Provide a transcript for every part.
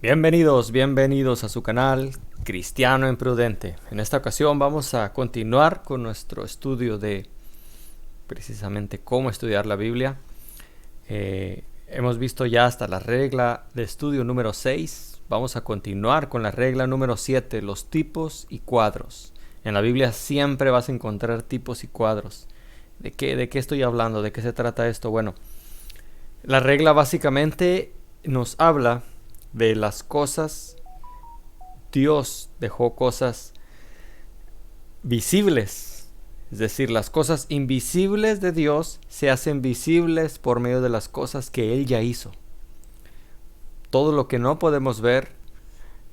Bienvenidos a su canal Cristiano Imprudente. En esta ocasión vamos a continuar con nuestro estudio de precisamente cómo estudiar la Biblia. Hemos visto ya hasta la regla de estudio número 6. Vamos a continuar con la regla número 7, los tipos y cuadros. En la Biblia siempre vas a encontrar tipos y cuadros. ¿De qué estoy hablando? ¿De qué se trata esto? Bueno, la regla básicamente nos habla de las cosas. Dios dejó cosas visibles, es decir, las cosas invisibles de Dios se hacen visibles por medio de las cosas que Él ya hizo. Todo lo que no podemos ver,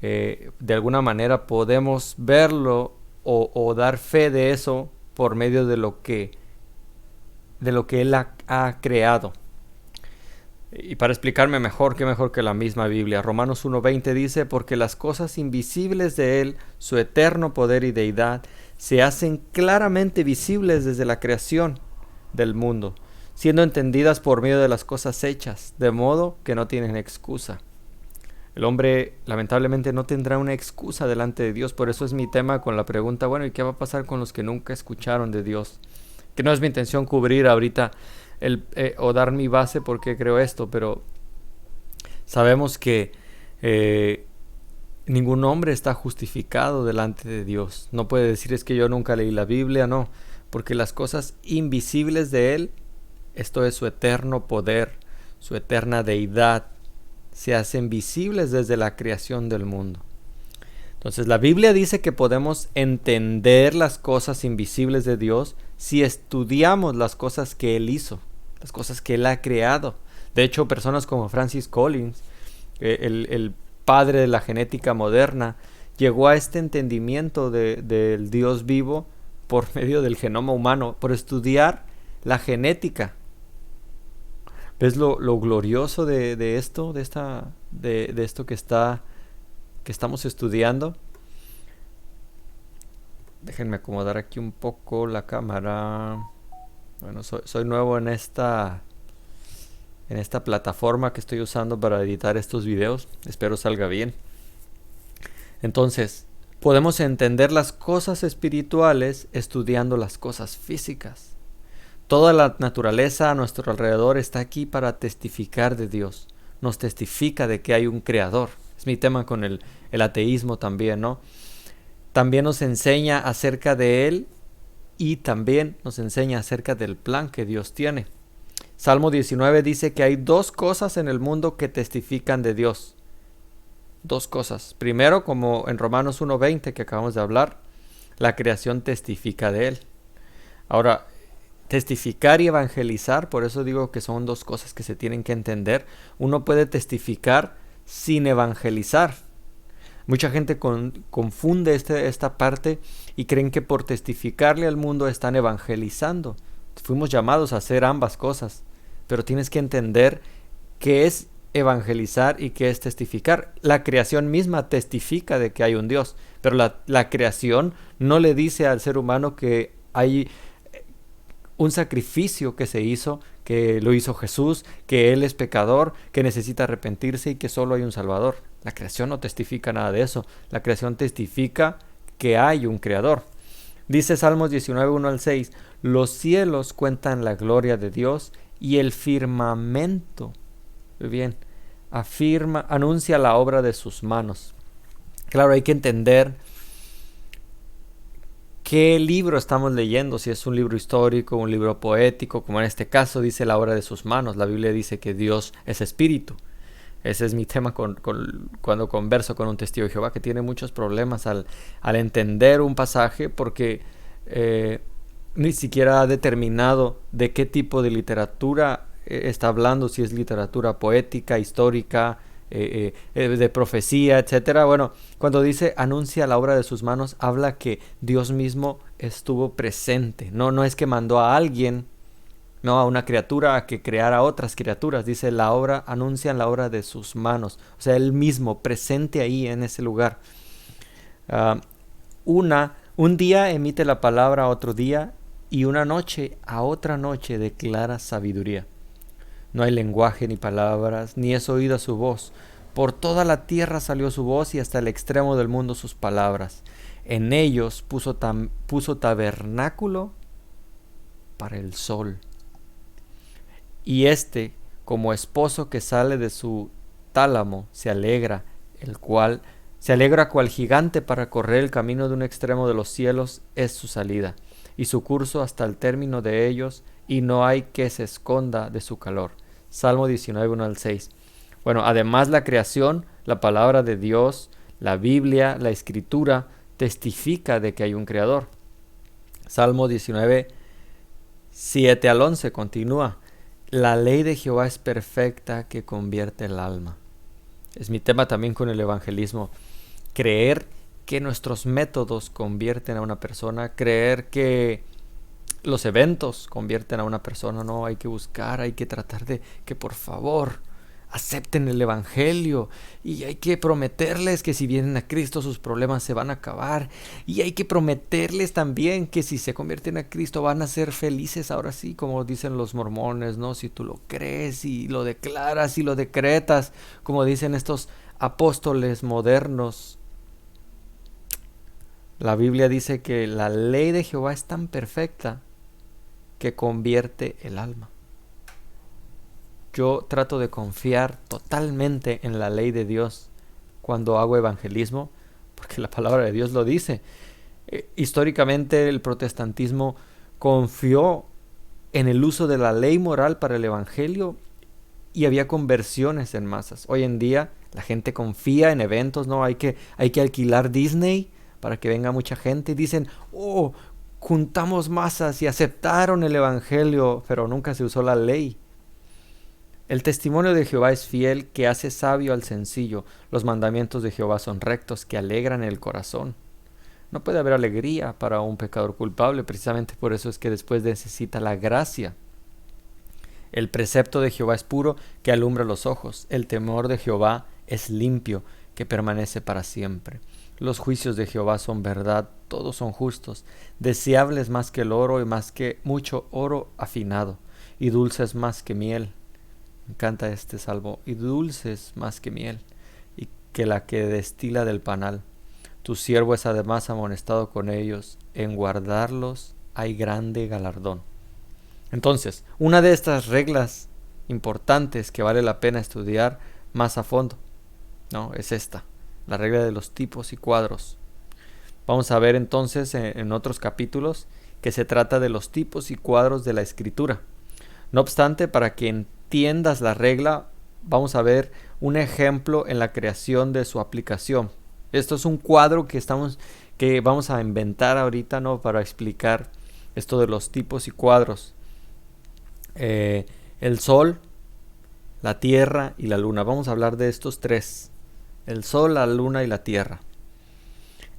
de alguna manera podemos verlo o dar fe de eso por medio de lo que Él ha creado. Y para explicarme mejor, qué mejor que la misma Biblia. Romanos 1:20 dice: porque las cosas invisibles de Él, su eterno poder y deidad, se hacen claramente visibles desde la creación del mundo, siendo entendidas por medio de las cosas hechas, de modo que no tienen excusa. El hombre lamentablemente no tendrá una excusa delante de Dios. Por eso es mi tema con la pregunta, bueno, ¿y qué va a pasar con los que nunca escucharon de Dios? Que no es mi intención cubrir ahorita o dar mi base porque creo esto, pero sabemos que ningún hombre está justificado delante de Dios. No puede decir es que yo nunca leí la Biblia, no, porque las cosas invisibles de Él, esto es su eterno poder, su eterna deidad, se hacen visibles desde la creación del mundo. Entonces la Biblia dice que podemos entender las cosas invisibles de Dios si estudiamos las cosas que Él hizo, las cosas que Él ha creado. De hecho, personas como Francis Collins, el padre de la genética moderna, llegó a este entendimiento del Dios vivo por medio del genoma humano, por estudiar la genética. ¿Ves lo glorioso de esto que estamos estudiando? Déjenme acomodar aquí un poco la cámara. Bueno, soy nuevo en esta plataforma que estoy usando para editar estos videos. Espero salga bien. Entonces, podemos entender las cosas espirituales estudiando las cosas físicas. Toda la naturaleza a nuestro alrededor está aquí para testificar de Dios. Nos testifica de que hay un creador. Es mi tema con el ateísmo también, ¿no? También nos enseña acerca de Él y también nos enseña acerca del plan que Dios tiene. Salmo 19 dice que hay dos cosas en el mundo que testifican de Dios. Dos cosas. Primero, como en Romanos 1:20 que acabamos de hablar, la creación testifica de Él. Ahora, testificar y evangelizar, por eso digo que son dos cosas que se tienen que entender. Uno puede testificar sin evangelizar. Mucha gente confunde esta parte y creen que por testificarle al mundo están evangelizando. Fuimos llamados a hacer ambas cosas, pero tienes que entender qué es evangelizar y qué es testificar. La creación misma testifica de que hay un Dios, pero la creación no le dice al ser humano que hay un sacrificio que se hizo, que lo hizo Jesús, que Él es pecador, que necesita arrepentirse y que solo hay un Salvador. La creación no testifica nada de eso. La creación testifica que hay un Creador. Dice Salmos 19, 1 al 6, los cielos cuentan la gloria de Dios y el firmamento, bien, anuncia la obra de sus manos. Claro, hay que entender qué libro estamos leyendo, si es un libro histórico, un libro poético, como en este caso dice la obra de sus manos. La Biblia dice que Dios es espíritu. Ese es mi tema cuando converso con un testigo de Jehová, que tiene muchos problemas al entender un pasaje porque ni siquiera ha determinado de qué tipo de literatura está hablando, si es literatura poética, histórica, de profecía, etcétera. Bueno, cuando dice anuncia la obra de sus manos, habla que Dios mismo estuvo presente. No es que mandó a alguien, no a una criatura a que creara otras criaturas. Dice la obra, anuncian la obra de sus manos. O sea, Él mismo presente ahí en ese lugar. Un día emite la palabra a otro día y una noche a otra noche declara sabiduría. No hay lenguaje ni palabras, ni es oída su voz, Por toda la tierra salió su voz y hasta el extremo del mundo sus palabras. En ellos puso tabernáculo para el sol. Y como esposo que sale de su tálamo, se alegra cual gigante para correr el camino de un extremo de los cielos es su salida, y su curso hasta el término de ellos, y no hay que se esconda de su calor. Salmo 19, 1 al 6. Bueno, además la creación, la palabra de Dios, la Biblia, la Escritura, testifica de que hay un Creador. Salmo 19, 7 al 11 continúa. La ley de Jehová es perfecta que convierte el alma. Es mi tema también con el evangelismo. Creer que nuestros métodos convierten a una persona, creer que los eventos convierten a una persona. No, hay que buscar, hay que tratar de que por favor acepten el evangelio, y hay que prometerles que si vienen a Cristo sus problemas se van a acabar, y hay que prometerles también que si se convierten a Cristo van a ser felices ahora sí, como dicen los mormones, ¿no? Si tú lo crees y lo declaras y lo decretas, como dicen estos apóstoles modernos. La Biblia dice que la ley de Jehová es tan perfecta que convierte el alma. Yo trato de confiar totalmente en la ley de Dios cuando hago evangelismo, porque la palabra de Dios lo dice. Históricamente el protestantismo confió en el uso de la ley moral para el evangelio y había conversiones en masas. Hoy en día la gente confía en eventos, ¿no? Hay que alquilar Disney para que venga mucha gente y dicen, juntamos masas y aceptaron el evangelio, pero nunca se usó la ley. El testimonio de Jehová es fiel, que hace sabio al sencillo. Los mandamientos de Jehová son rectos, que alegran el corazón. No puede haber alegría para un pecador culpable, precisamente por eso es que después necesita la gracia. El precepto de Jehová es puro, que alumbra los ojos. El temor de Jehová es limpio, que permanece para siempre. Los juicios de Jehová son verdad, todos son justos, deseables más que el oro y más que mucho oro afinado, y dulces más que miel. Me encanta este salmo. Y dulces más que miel, y que la que destila del panal. Tu siervo es además amonestado con ellos. En guardarlos hay grande galardón. Entonces, una de estas reglas importantes que vale la pena estudiar más a fondo, ¿no? Es esta, la regla de los tipos y cuadros. Vamos a ver entonces en otros capítulos que se trata de los tipos y cuadros de la Escritura. No obstante, para que entiendas la regla, vamos a ver un ejemplo en la creación de su aplicación. Esto es un cuadro que vamos a inventar ahorita, ¿no? Para explicar esto de los tipos y cuadros. El sol, la tierra y la luna. Vamos a hablar de estos tres: el sol, la luna y la tierra.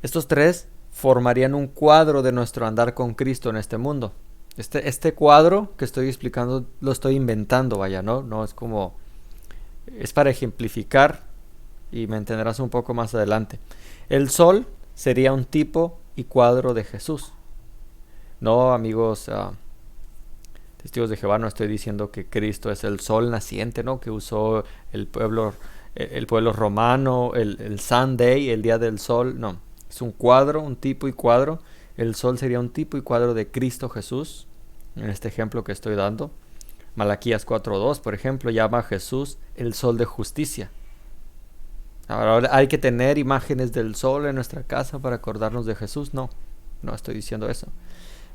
Estos tres formarían un cuadro de nuestro andar con Cristo en este mundo. Este cuadro que estoy explicando lo estoy inventando, vaya, no es como, es para ejemplificar y me entenderás un poco más adelante. El sol sería un tipo y cuadro de Jesús. No, amigos testigos de Jehová, no estoy diciendo que Cristo es el sol naciente, ¿no? Que usó el pueblo romano, el Sunday, el día del sol. No, es un cuadro, un tipo y cuadro. El sol sería un tipo y cuadro de Cristo Jesús, en este ejemplo que estoy dando. Malaquías 4:2, por ejemplo, llama a Jesús el sol de justicia. Ahora, ¿hay que tener imágenes del sol en nuestra casa para acordarnos de Jesús? No estoy diciendo eso.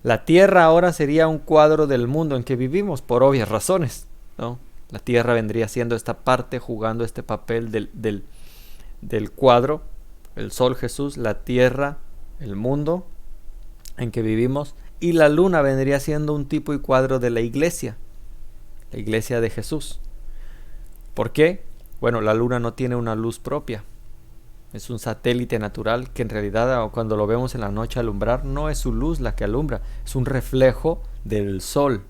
La tierra ahora sería un cuadro del mundo en que vivimos, por obvias razones, ¿no? La tierra vendría siendo esta parte, jugando este papel del cuadro. El sol Jesús, la tierra, el mundo en que vivimos, y la luna vendría siendo un tipo y cuadro de la iglesia de Jesús. ¿Por qué? Bueno, la luna no tiene una luz propia, es un satélite natural que en realidad cuando lo vemos en la noche alumbrar no es su luz la que alumbra, es un reflejo del sol.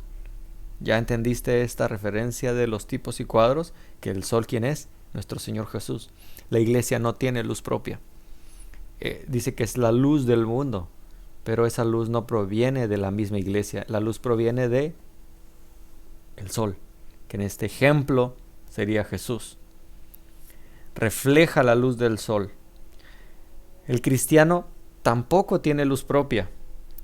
¿Ya entendiste esta referencia de los tipos y cuadros? Que el sol, ¿quién es? Nuestro Señor Jesús. La iglesia no tiene luz propia. Dice que es la luz del mundo, pero esa luz no proviene de la misma iglesia. La luz proviene de el sol, que en este ejemplo sería Jesús. refleja la luz del sol. El cristiano tampoco tiene luz propia.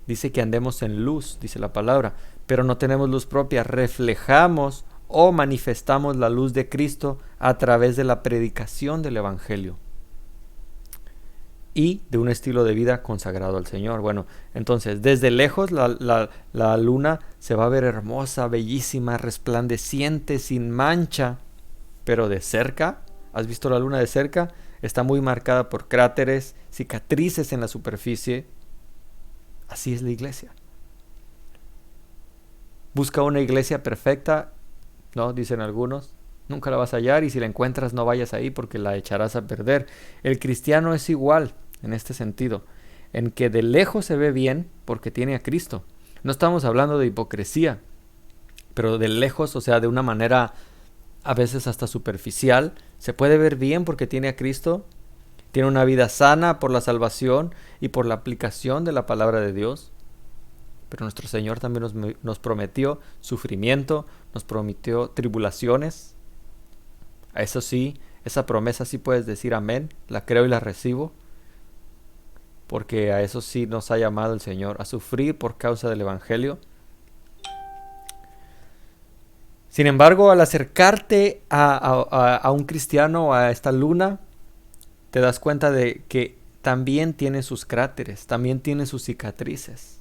Dice que andemos en luz, dice la palabra, pero no tenemos luz propia. Reflejamos o manifestamos la luz de Cristo a través de la predicación del Evangelio y de un estilo de vida consagrado al Señor. Bueno, entonces, desde lejos la luna se va a ver hermosa, bellísima, resplandeciente, sin mancha, pero de cerca, ¿has visto la luna de cerca? Está muy marcada por cráteres, cicatrices en la superficie. Así es la iglesia. Busca una iglesia perfecta, ¿no? Dicen algunos. Nunca la vas a hallar, y si la encuentras no vayas ahí porque la echarás a perder. El cristiano es igual en este sentido, en que de lejos se ve bien porque tiene a Cristo. No estamos hablando de hipocresía, pero de lejos, o sea, de una manera a veces hasta superficial, se puede ver bien porque tiene a Cristo, tiene una vida sana por la salvación y por la aplicación de la palabra de Dios. Pero nuestro Señor también nos prometió sufrimiento, nos prometió tribulaciones. A eso sí, esa promesa sí puedes decir amén, la creo y la recibo, porque a eso sí nos ha llamado el Señor, a sufrir por causa del Evangelio. Sin embargo, al acercarte a un cristiano, a esta luna, te das cuenta de que también tiene sus cráteres, también tiene sus cicatrices,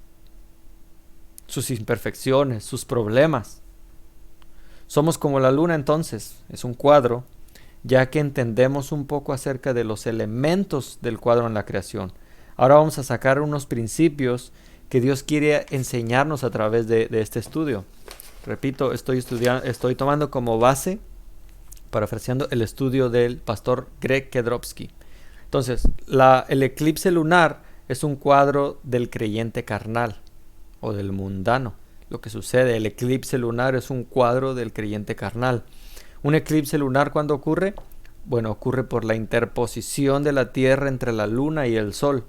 sus imperfecciones, sus problemas. Somos como la luna entonces, es un cuadro, ya que entendemos un poco acerca de los elementos del cuadro en la creación. Ahora vamos a sacar unos principios que Dios quiere enseñarnos a través de este estudio. Repito, estoy tomando como base, parafraseando, el estudio del pastor Greg Kedrowski. Entonces, el eclipse lunar es un cuadro del creyente carnal o del mundano. Lo que sucede, el eclipse lunar es un cuadro del creyente carnal. Un eclipse lunar, ¿cuándo ocurre? Bueno, ocurre por la interposición de la Tierra entre la luna y el sol.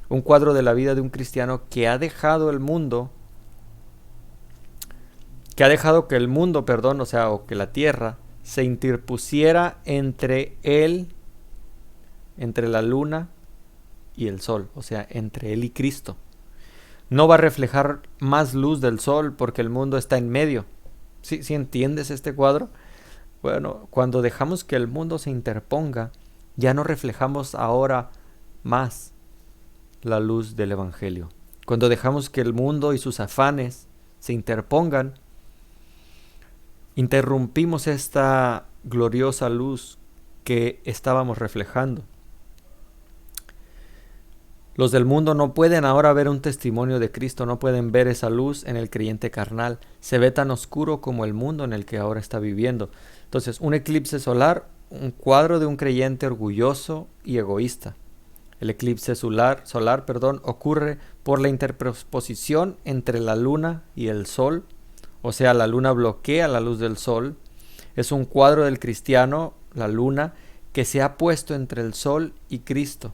Un cuadro de la vida de un cristiano que ha dejado el mundo, o que la Tierra se interpusiera entre la luna y el sol, o sea, entre él y Cristo. No va a reflejar más luz del sol porque el mundo está en medio. ¿Sí entiendes este cuadro? Bueno, cuando dejamos que el mundo se interponga, ya no reflejamos ahora más la luz del Evangelio. Cuando dejamos que el mundo y sus afanes se interpongan, interrumpimos esta gloriosa luz que estábamos reflejando. Los del mundo no pueden ahora ver un testimonio de Cristo, no pueden ver esa luz en el creyente carnal. Se ve tan oscuro como el mundo en el que ahora está viviendo. Entonces, un eclipse solar, un cuadro de un creyente orgulloso y egoísta. El eclipse solar, ocurre por la interposición entre la luna y el sol, o sea, la luna bloquea la luz del sol. Es un cuadro del cristiano, la luna, que se ha puesto entre el sol y Cristo.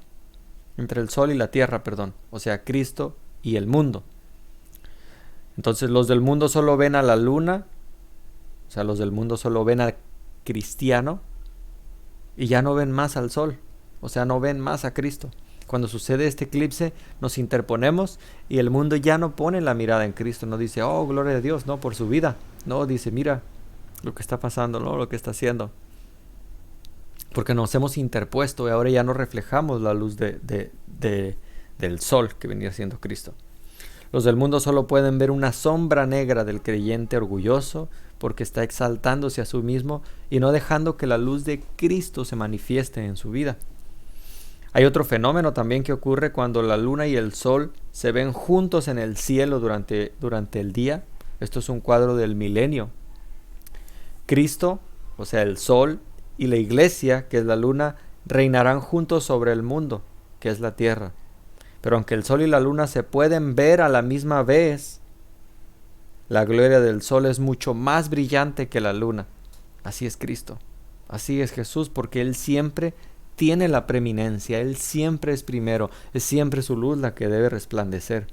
Entre el sol y la tierra, o sea, Cristo y el mundo. Entonces los del mundo solo ven a la luna, o sea, los del mundo solo ven al cristiano y ya no ven más al sol, o sea, no ven más a Cristo. Cuando sucede este eclipse, nos interponemos y el mundo ya no pone la mirada en Cristo, no dice, oh, gloria a Dios, no, por su vida. No, dice, mira lo que está pasando, no, lo que está haciendo. Porque nos hemos interpuesto y ahora ya no reflejamos la luz del sol que venía siendo Cristo. Los del mundo solo pueden ver una sombra negra del creyente orgulloso porque está exaltándose a sí mismo y no dejando que la luz de Cristo se manifieste en su vida. Hay otro fenómeno también que ocurre cuando la luna y el sol se ven juntos en el cielo durante el día. Esto es un cuadro del milenio. Cristo, o sea, el sol, y la iglesia, que es la luna, reinarán juntos sobre el mundo, que es la tierra. Pero aunque el sol y la luna se pueden ver a la misma vez, la gloria del sol es mucho más brillante que la luna. Así es Cristo, así es Jesús, porque Él siempre tiene la preeminencia, Él siempre es primero, es siempre su luz la que debe resplandecer.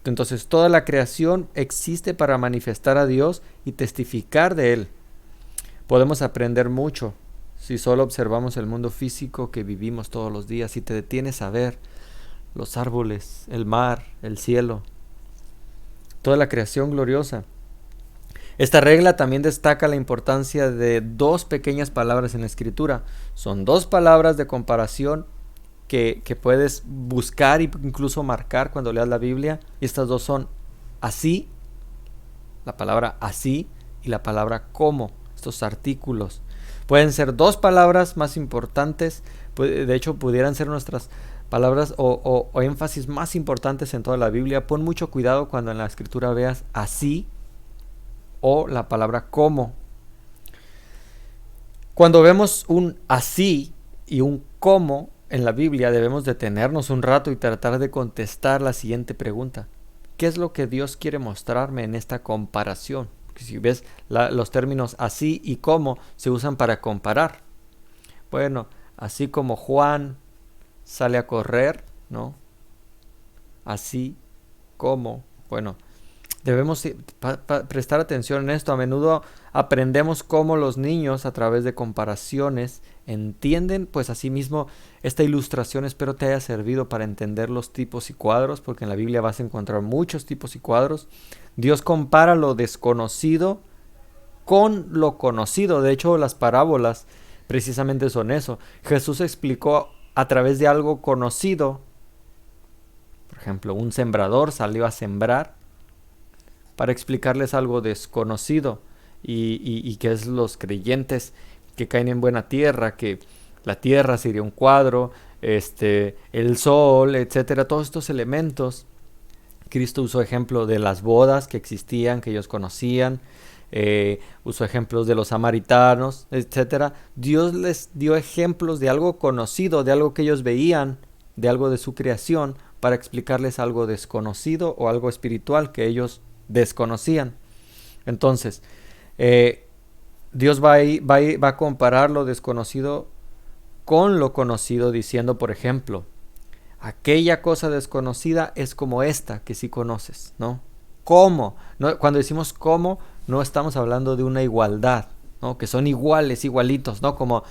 Entonces toda la creación existe para manifestar a Dios y testificar de Él. Podemos aprender mucho si solo observamos el mundo físico que vivimos todos los días, si te detienes a ver los árboles, el mar, el cielo, toda la creación gloriosa. Esta regla también destaca la importancia de dos pequeñas palabras en la Escritura. Son dos palabras de comparación que puedes buscar e incluso marcar cuando leas la Biblia. Y estas dos son así, la palabra así y la palabra como, estos artículos. Pueden ser dos palabras más importantes, de hecho pudieran ser nuestras palabras o énfasis más importantes en toda la Biblia. Pon mucho cuidado cuando en la Escritura veas así o la palabra como. Cuando vemos un así y un como en la Biblia, debemos detenernos un rato y tratar de contestar la siguiente pregunta: ¿qué es lo que Dios quiere mostrarme en esta comparación? Porque si ves, los términos así y como se usan para comparar. Bueno, así como Juan sale a correr, ¿no? Así como, bueno, debemos prestar atención en esto. A menudo aprendemos cómo los niños, a través de comparaciones, entienden. Pues asimismo, esta ilustración espero te haya servido para entender los tipos y cuadros, porque en la Biblia vas a encontrar muchos tipos y cuadros. Dios compara lo desconocido con lo conocido. De hecho, las parábolas precisamente son eso. Jesús explicó a través de algo conocido. Por ejemplo, un sembrador salió a sembrar, para explicarles algo desconocido y que es los creyentes que caen en buena tierra, que la tierra sería un cuadro, el sol, etcétera, todos estos elementos. Cristo usó ejemplo de las bodas que existían, que ellos conocían, usó ejemplos de los samaritanos, etcétera. Dios les dio ejemplos de algo conocido, de algo que ellos veían, de algo de su creación, para explicarles algo desconocido o algo espiritual que ellos desconocían. Entonces, Dios va a comparar lo desconocido con lo conocido, diciendo, por ejemplo, aquella cosa desconocida es como esta que sí conoces, ¿no? ¿Cómo? No, cuando decimos cómo, no estamos hablando de una igualdad, ¿no? Que son iguales, igualitos, ¿no? Como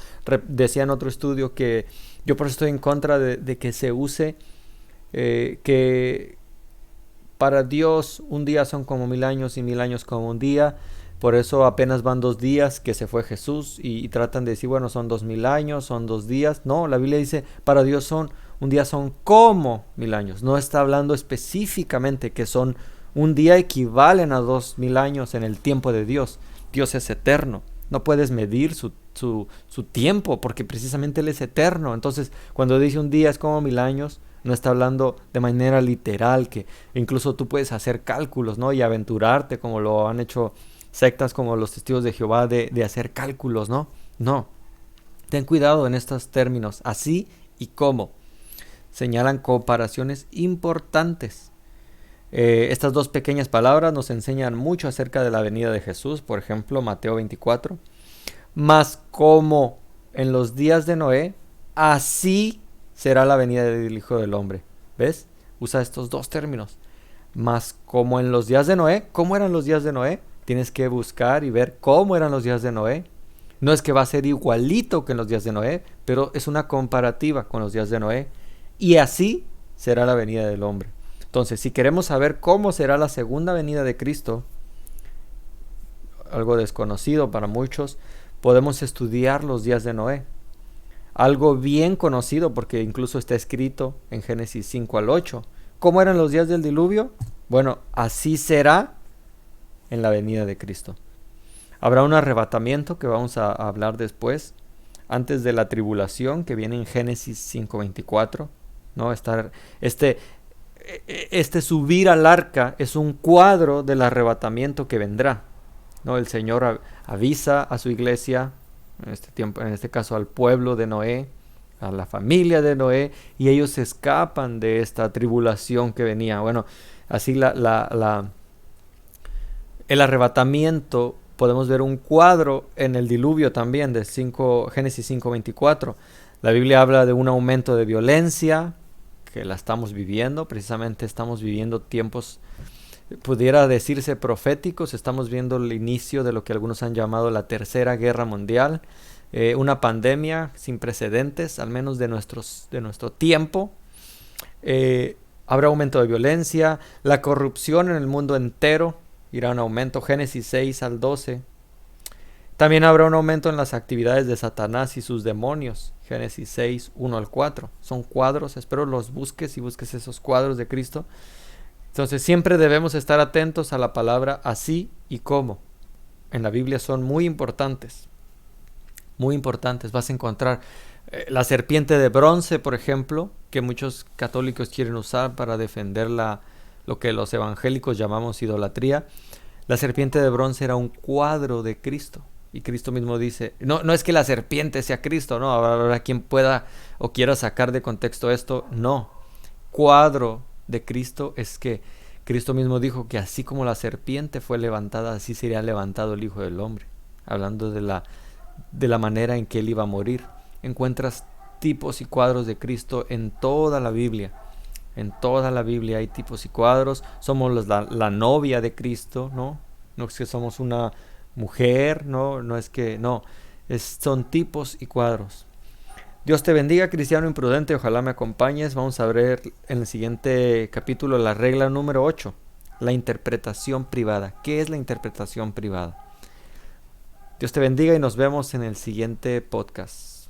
decía en otro estudio, que yo por eso estoy en contra de que se use que para Dios un día son como 1000 años y 1000 años como un día. Por eso apenas van 2 días que se fue Jesús y tratan de decir, bueno, son 2000 años, son 2 días. No, la Biblia dice, para Dios un día son como 1000 años. No está hablando específicamente que son un día equivalen a 2000 años en el tiempo de Dios. Dios es eterno. No puedes medir su tiempo porque precisamente Él es eterno. Entonces, cuando dice un día es como 1000 años, no está hablando de manera literal, que incluso tú puedes hacer cálculos, ¿no? Y aventurarte, como lo han hecho sectas como los Testigos de Jehová, de hacer cálculos, ¿no? No. Ten cuidado en estos términos, así y como. Señalan comparaciones importantes. Estas dos pequeñas palabras nos enseñan mucho acerca de la venida de Jesús. Por ejemplo, Mateo 24. Mas como en los días de Noé, así será la venida del Hijo del Hombre. ¿Ves? Usa estos dos términos. Mas como en los días de Noé. ¿Cómo eran los días de Noé? Tienes que buscar y ver cómo eran los días de Noé. No es que va a ser igualito que en los días de Noé, pero es una comparativa con los días de Noé. Y así será la venida del hombre. Entonces, si queremos saber cómo será la segunda venida de Cristo, algo desconocido para muchos, podemos estudiar los días de Noé. Algo bien conocido, porque incluso está escrito en Génesis 5 al 8. ¿Cómo eran los días del diluvio? Bueno, así será en la venida de Cristo. Habrá un arrebatamiento que vamos a hablar después, antes de la tribulación, que viene en Génesis 5:24, ¿no? Este subir al arca es un cuadro del arrebatamiento que vendrá, ¿no? El Señor avisa a su iglesia, en este caso al pueblo de Noé, a la familia de Noé, y ellos escapan de esta tribulación que venía. Bueno, así el arrebatamiento, podemos ver un cuadro en el diluvio también, de Génesis 5:24. La Biblia habla de un aumento de violencia, que la estamos viviendo, precisamente estamos viviendo tiempos, pudiera decirse proféticos. Estamos viendo el inicio de lo que algunos han llamado la Tercera Guerra Mundial. una pandemia sin precedentes, al menos de nuestro tiempo. Habrá aumento de violencia, la corrupción en el mundo entero irá en aumento, Génesis 6 al 12. También habrá un aumento en las actividades de Satanás y sus demonios, Génesis 6, 1 al 4. Son cuadros, espero los busques y busques esos cuadros de Cristo. Entonces siempre debemos estar atentos a la palabra así y cómo. En la Biblia son muy importantes. Muy importantes. Vas a encontrar la serpiente de bronce, por ejemplo, que muchos católicos quieren usar para defender lo que los evangélicos llamamos idolatría. La serpiente de bronce era un cuadro de Cristo. Y Cristo mismo dice, no es que la serpiente sea Cristo, no, habrá quien pueda o quiera sacar de contexto esto, no. Cuadro de Cristo es que Cristo mismo dijo que así como la serpiente fue levantada, así sería levantado el Hijo del Hombre. Hablando de la manera en que Él iba a morir. Encuentras tipos y cuadros de Cristo en toda la Biblia. En toda la Biblia hay tipos y cuadros. Somos la novia de Cristo, ¿no? No es que somos una mujer, no es que, no. Son tipos y cuadros. Dios te bendiga, cristiano imprudente, ojalá me acompañes. Vamos a ver en el siguiente capítulo la regla número 8, la interpretación privada. ¿Qué es la interpretación privada? Dios te bendiga y nos vemos en el siguiente podcast.